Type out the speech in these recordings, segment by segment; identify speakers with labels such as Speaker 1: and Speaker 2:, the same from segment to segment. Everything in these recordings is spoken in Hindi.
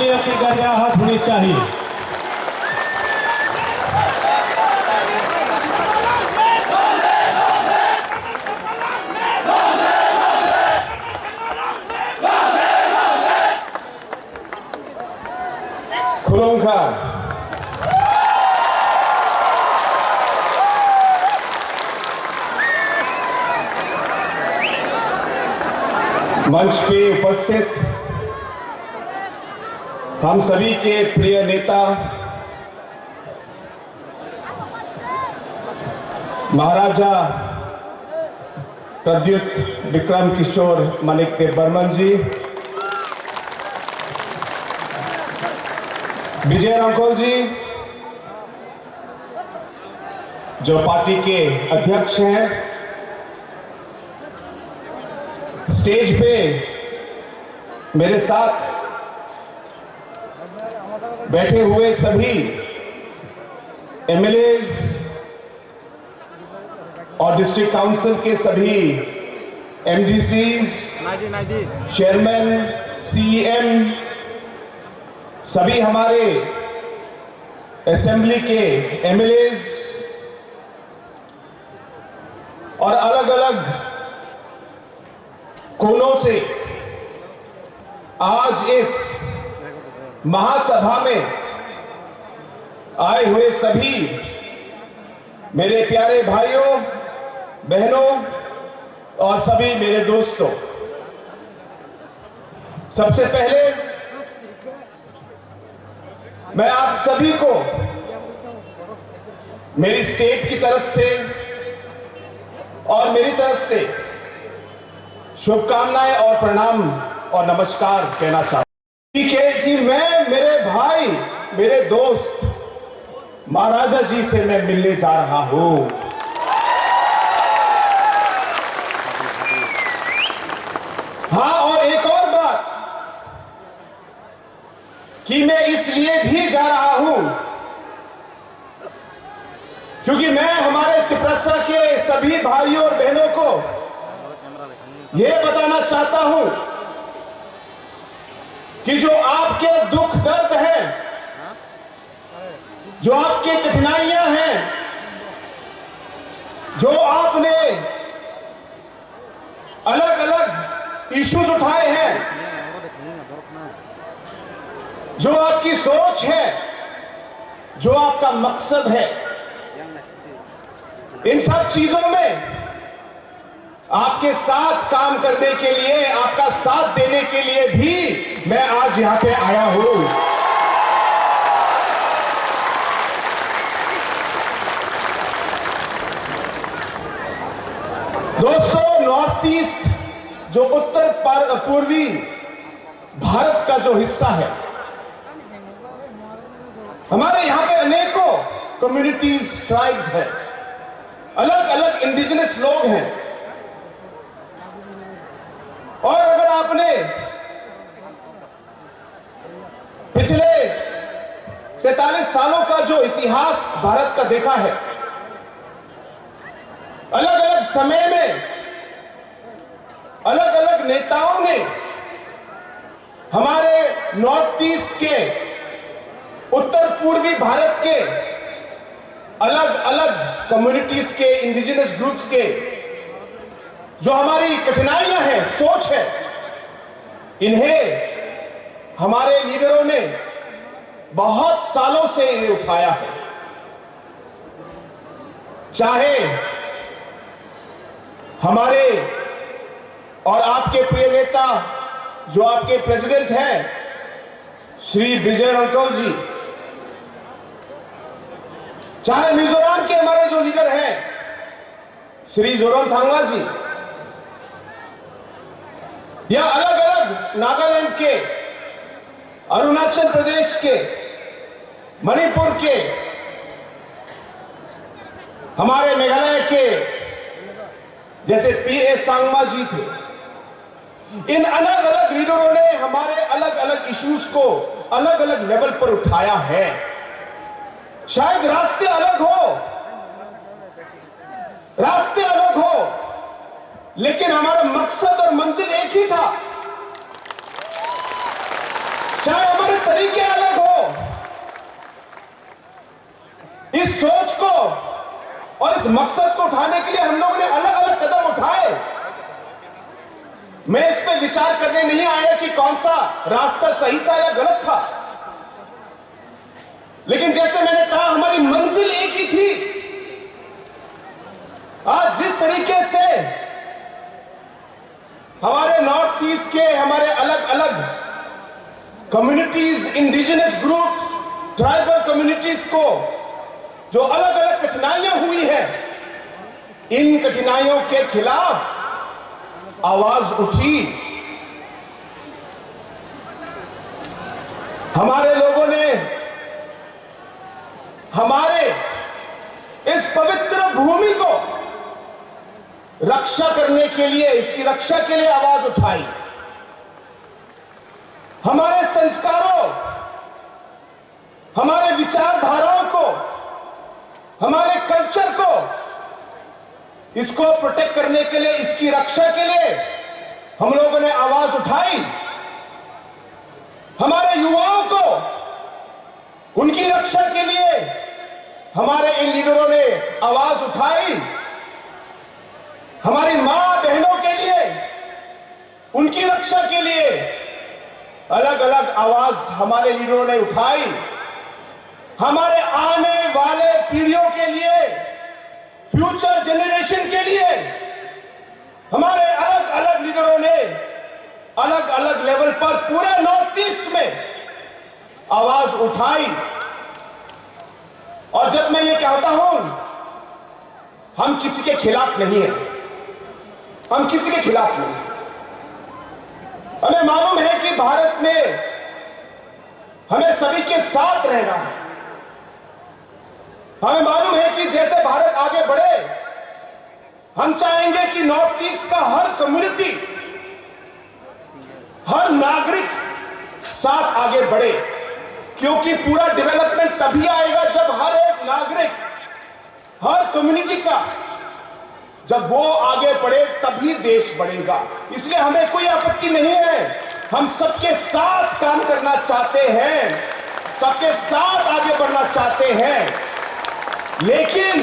Speaker 1: तालियों की गर्जाहट होनी चाहिए।
Speaker 2: खुलूंगा मंच पे उपस्थित हम सभी के प्रिय नेता महाराजा प्रद्युत विक्रम किशोर मानिक देव बर्मन जी, विजय अंकल जी जो पार्टी के अध्यक्ष हैं, स्टेज पे मेरे साथ बैठे हुए सभी एमएलएज और डिस्ट्रिक्ट काउंसिल के सभी एमडीसीज, चेयरमैन, सीएम, सभी हमारे असेंबली के एमएलएज और अलग अलग कोनों से आज इस महासभा में आए हुए सभी मेरे प्यारे भाइयों बहनों और सभी मेरे दोस्तों, सबसे पहले मैं आप सभी को मेरी स्टेट की तरफ से और मेरी तरफ से शुभकामनाएं और प्रणाम और नमस्कार कहना चाहता हूं। ठीक है कि मैं मेरे भाई मेरे दोस्त महाराजा जी से मैं मिलने जा रहा हूं। हाँ, और एक और बात कि मैं इसलिए भी जा रहा हूं क्योंकि मैं हमारे तिपरसा के सभी भाइयों और बहनों को यह बताना चाहता हूं कि जो आपके दुख दर्द हैं, जो आपकी कठिनाइयां हैं, जो आपने अलग अलग इश्यूज उठाए हैं, जो आपकी सोच है, जो आपका मकसद है, इन सब चीजों में आपके साथ काम करने के लिए, आपका साथ देने के लिए भी मैं आज यहां पे आया हूं। दोस्तों, नॉर्थ ईस्ट जो उत्तर पूर्वी भारत का जो हिस्सा है, हमारे यहां पे अनेकों कम्युनिटीज, ट्राइब्स हैं, अलग अलग इंडिजिनस लोग हैं। और अगर आपने पिछले 47 सालों का जो इतिहास भारत का देखा है, अलग अलग समय में अलग अलग नेताओं ने हमारे नॉर्थ ईस्ट के, उत्तर पूर्वी भारत के अलग अलग कम्युनिटीज के, इंडिजिनस ग्रुप्स के जो हमारी कठिनाइयां हैं, सोच है, इन्हें हमारे लीडरों ने बहुत सालों से इन्हें उठाया है। चाहे हमारे और आपके प्रिय नेता जो आपके प्रेसिडेंट हैं श्री विजय अंकल जी, चाहे मिजोरम के हमारे जो लीडर हैं श्री जोरामथंगा जी, या अलग अलग नागालैंड के, अरुणाचल प्रदेश के, मणिपुर के, हमारे मेघालय के जैसे पीए सांगमा जी थे, इन अलग अलग लीडरों ने हमारे अलग अलग इश्यूज को अलग अलग लेवल पर उठाया है। शायद रास्ते अलग हो, लेकिन हमारा मकसद और मंजिल एक ही था। चाहे हमारे उस मकसद को उठाने के लिए हम लोगों ने अलग अलग कदम उठाए। मैं इस पे विचार करने नहीं आया कि कौन सा रास्ता सही था या गलत था, लेकिन जैसे मैंने कहा हमारी मंजिल एक ही थी। आज जिस तरीके से हमारे नॉर्थ ईस्ट के हमारे अलग अलग communities, indigenous groups, tribal communities को जो अलग अलग कठिनाइयां हुई है, इन कठिनाइयों के खिलाफ आवाज उठी। हमारे लोगों ने हमारे इस पवित्र भूमि को रक्षा करने के लिए, इसकी रक्षा के लिए आवाज उठाई। हमारे संस्कारों, हमारे विचारधाराओं को, हमारे कल्चर को, इसको प्रोटेक्ट करने के लिए, इसकी रक्षा के लिए हम लोगों ने आवाज उठाई। हमारे युवाओं को उनकी रक्षा के लिए हमारे इन लीडरों ने आवाज उठाई। हमारी मां बहनों के लिए, उनकी रक्षा के लिए अलग अलग आवाज हमारे लीडरों ने उठाई। हमारे आने वाले पीढ़ियों के लिए, फ्यूचर जनरेशन के लिए हमारे अलग अलग लीडरों ने अलग अलग लेवल पर पूरे नॉर्थ ईस्ट में आवाज उठाई। और जब मैं ये कहता हूं, हम किसी के खिलाफ नहीं है, हम किसी के खिलाफ नहीं। हमें मालूम है कि भारत में हमें सभी के साथ रहना है। हमें मालूम है कि जैसे भारत आगे बढ़े, हम चाहेंगे कि नॉर्थ ईस्ट का हर कम्युनिटी, हर नागरिक साथ आगे बढ़े, क्योंकि पूरा डेवलपमेंट तभी आएगा जब हर एक नागरिक, हर कम्युनिटी का जब वो आगे बढ़े तभी देश बढ़ेगा। इसलिए हमें कोई आपत्ति नहीं है, हम सबके साथ काम करना चाहते हैं, सबके साथ आगे बढ़ना चाहते हैं। लेकिन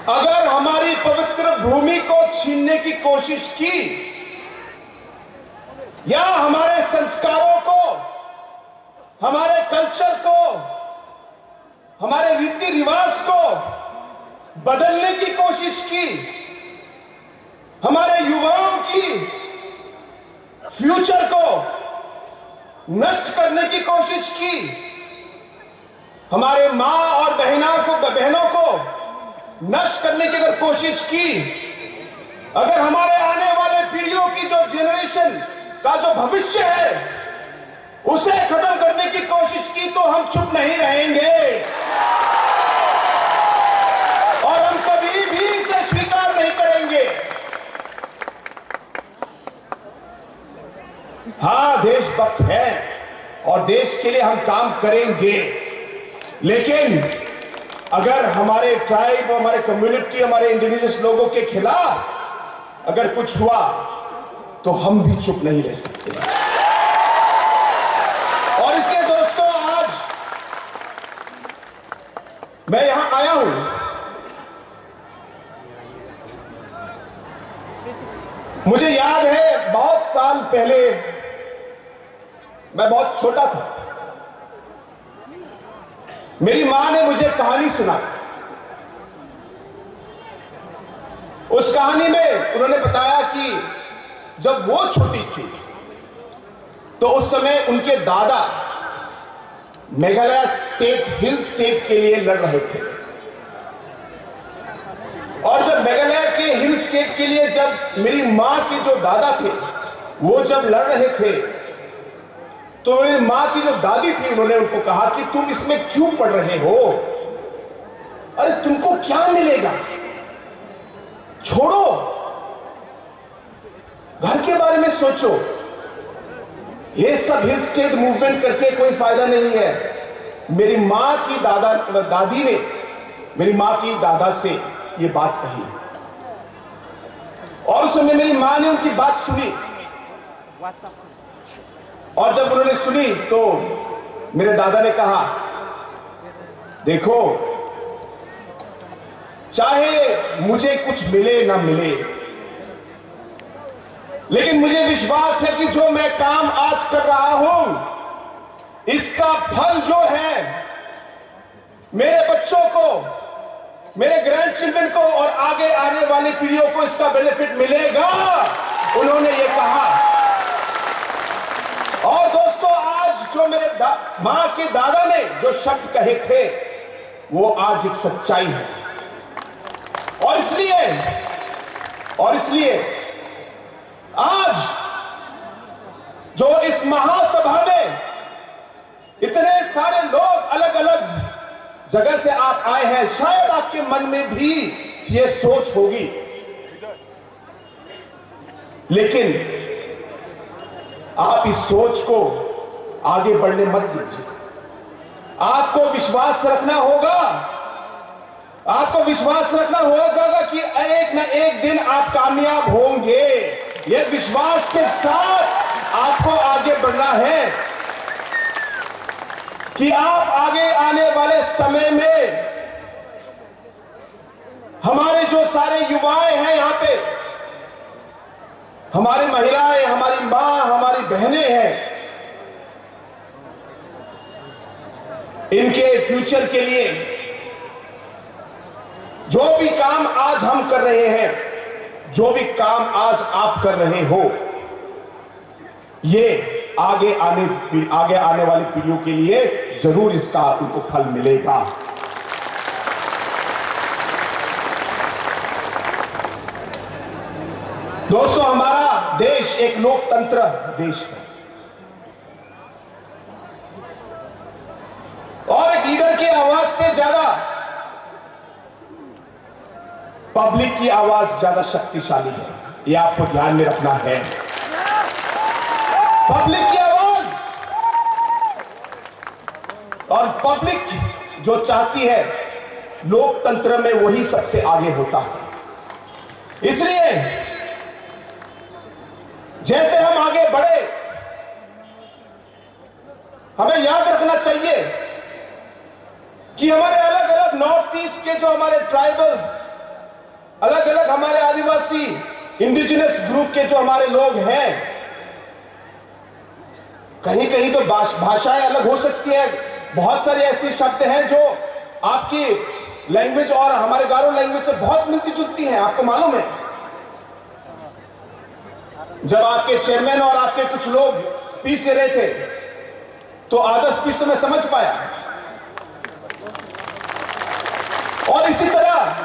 Speaker 2: अगर हमारी पवित्र भूमि को छीनने की कोशिश की या हमारे संस्कारों को, हमारे कल्चर को, हमारे रीति रिवाज को बदलने की कोशिश की, हमारे युवाओं की फ्यूचर को नष्ट करने की कोशिश की, हमारे मां और बहनों को नष्ट करने की अगर कोशिश की, अगर हमारे आने वाले पीढ़ियों की जो जनरेशन का जो भविष्य है उसे खत्म करने की कोशिश की, तो हम चुप नहीं रहेंगे और हम कभी भी इसे स्वीकार नहीं करेंगे। हाँ, देशभक्त हैं और देश के लिए हम काम करेंगे, लेकिन अगर हमारे ट्राइब, हमारे कम्युनिटी, हमारे इंडिजिनस लोगों के खिलाफ अगर कुछ हुआ तो हम भी चुप नहीं रह सकते। और इसलिए दोस्तों, आज मैं यहां आया हूं, मुझे याद है बहुत साल पहले, मैं बहुत छोटा था, मेरी मां ने मुझे कहानी सुनाई। उस कहानी में उन्होंने बताया कि जब वो छोटी थी तो उस समय उनके दादा मेघालय स्टेट, हिल स्टेट के लिए लड़ रहे थे। और जब मेघालय के हिल स्टेट के लिए जब मेरी मां के जो दादा थे वो जब लड़ रहे थे, तो मेरी मां की जो दादी थी उन्होंने उनको कहा कि तुम इसमें क्यों पढ़ रहे हो, अरे तुमको क्या मिलेगा, छोड़ो, घर के बारे में सोचो, ये सब हिल स्टेट मूवमेंट करके कोई फायदा नहीं है। मेरी मां की दादी ने मेरी मां की दादा से ये बात कही और उस समय मेरी मां ने उनकी बात सुनी। और जब उन्होंने सुनी तो मेरे दादा ने कहा, देखो चाहे मुझे कुछ मिले ना मिले, लेकिन मुझे विश्वास है कि जो मैं काम आज कर रहा हूं, इसका फल जो है मेरे बच्चों को, मेरे ग्रैंड चिल्ड्रन को और आगे आने वाली पीढ़ियों को इसका बेनिफिट मिलेगा, उन्होंने ये कहा। और दोस्तों, आज जो मेरे मां के दादा ने जो शब्द कहे थे, वो आज एक सच्चाई है। और इसलिए आज जो इस महासभा में इतने सारे लोग अलग अलग जगह से आप आए हैं, शायद आपके मन में भी ये सोच होगी, लेकिन आप इस सोच को आगे बढ़ने मत दीजिए। आपको विश्वास रखना होगा, आपको विश्वास रखना होगा कि एक न एक दिन आप कामयाब होंगे। यह विश्वास के साथ आपको आगे बढ़ना है कि आप आगे आने वाले समय में हमारे जो सारे युवाएं हैं यहां पे, हमारी महिलाएं, हमारी मां, हमारी बहनें हैं, इनके फ्यूचर के लिए जो भी काम आज हम कर रहे हैं, जो भी काम आज आप कर रहे हो, ये आगे आने वाली पीढ़ियों के लिए जरूर इसका उनको फल मिलेगा। दोस्तों, हमारा देश एक लोकतंत्र देश है और एक लीडर की आवाज से ज्यादा पब्लिक की आवाज ज्यादा शक्तिशाली है। यह आपको ध्यान में रखना है। पब्लिक की आवाज और पब्लिक जो चाहती है, लोकतंत्र में वही सबसे आगे होता है। इसलिए जैसे हम आगे बढ़े, हमें याद रखना चाहिए कि हमारे अलग अलग नॉर्थ ईस्ट के जो हमारे ट्राइबल्स, अलग अलग हमारे आदिवासी इंडिजिनस ग्रुप के जो हमारे लोग हैं, कहीं कहीं तो भाषाएं अलग हो सकती है। बहुत सारे ऐसे शब्द हैं जो आपकी लैंग्वेज और हमारे गारो लैंग्वेज से बहुत मिलती जुलती हैं। आपको मालूम है, जब आपके चेयरमैन और आपके कुछ लोग स्पीच दे रहे थे, तो आधा स्पीच तो मैं समझ पाया। और इसी तरह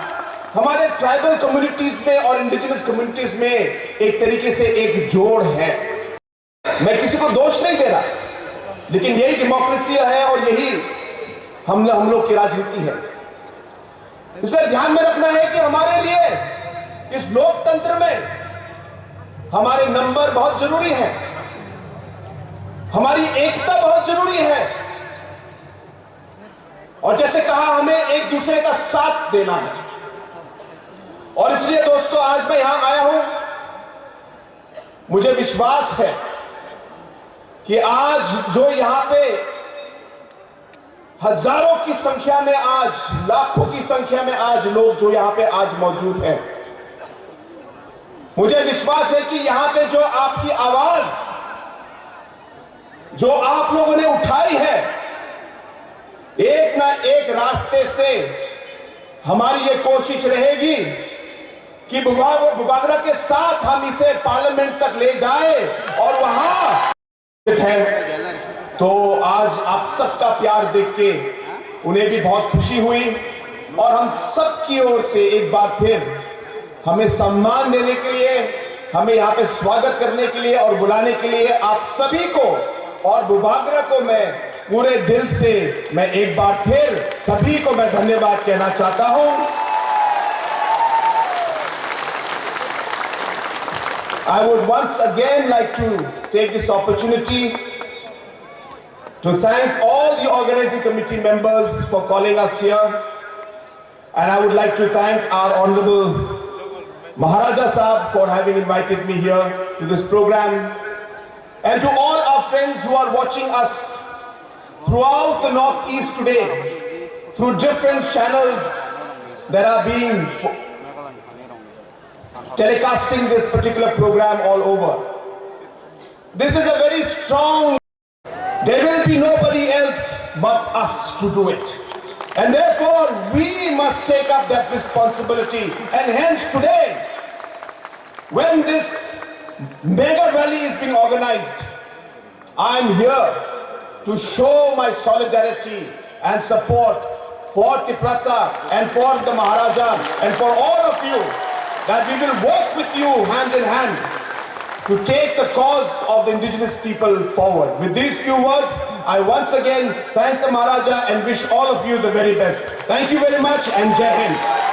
Speaker 2: हमारे ट्राइबल कम्युनिटीज में और इंडिजिनस कम्युनिटीज में एक तरीके से एक जोड़ है। मैं किसी को दोष नहीं दे रहा, लेकिन यही डेमोक्रेसी है और यही हम लोग की राजनीति है। इसे ध्यान में रखना है कि हमारे लिए इस लोकतंत्र में हमारे नंबर बहुत जरूरी है, हमारी एकता बहुत जरूरी है, और जैसे कहा, हमें एक दूसरे का साथ देना है। और इसलिए दोस्तों, आज मैं यहां आया हूं, मुझे विश्वास है कि आज जो यहां पे हजारों की संख्या में, आज लाखों की संख्या में आज लोग जो यहां पे आज मौजूद हैं, मुझे विश्वास है कि यहां पे जो आपकी आवाज जो आप लोगों ने उठाई है, एक ना एक रास्ते से हमारी ये कोशिश रहेगी कि बुबागरा के साथ हम इसे पार्लियामेंट तक ले जाए और वहां है। तो आज आप सबका प्यार देख के उन्हें भी बहुत खुशी हुई, और हम सब की ओर से एक बार फिर हमें सम्मान देने के लिए, हमें यहाँ पे स्वागत करने के लिए और बुलाने के लिए आप सभी को और बुबागरा को मैं पूरे दिल से, मैं एक बार फिर सभी को मैं धन्यवाद कहना चाहता हूं। I would once again like to take this opportunity to thank all the organizing committee members for calling us here, and I would like to thank our Honorable Maharaja Sahab for having invited me here to this program, and to all our friends who are watching us throughout the Northeast today, through different channels, that are being telecasting this particular program all over. This is a very strong, there will be nobody else but us to do it. And therefore, we must take up that responsibility. And hence today, when this mega rally is being organized, I am here to show my solidarity and support for Tiprasa and for the Maharaja and for all of you, that we will work with you hand in hand to take the cause of the indigenous people forward. With these few words, I once again thank the Maharaja and wish all of you the very best. Thank you very much and Jai Hind.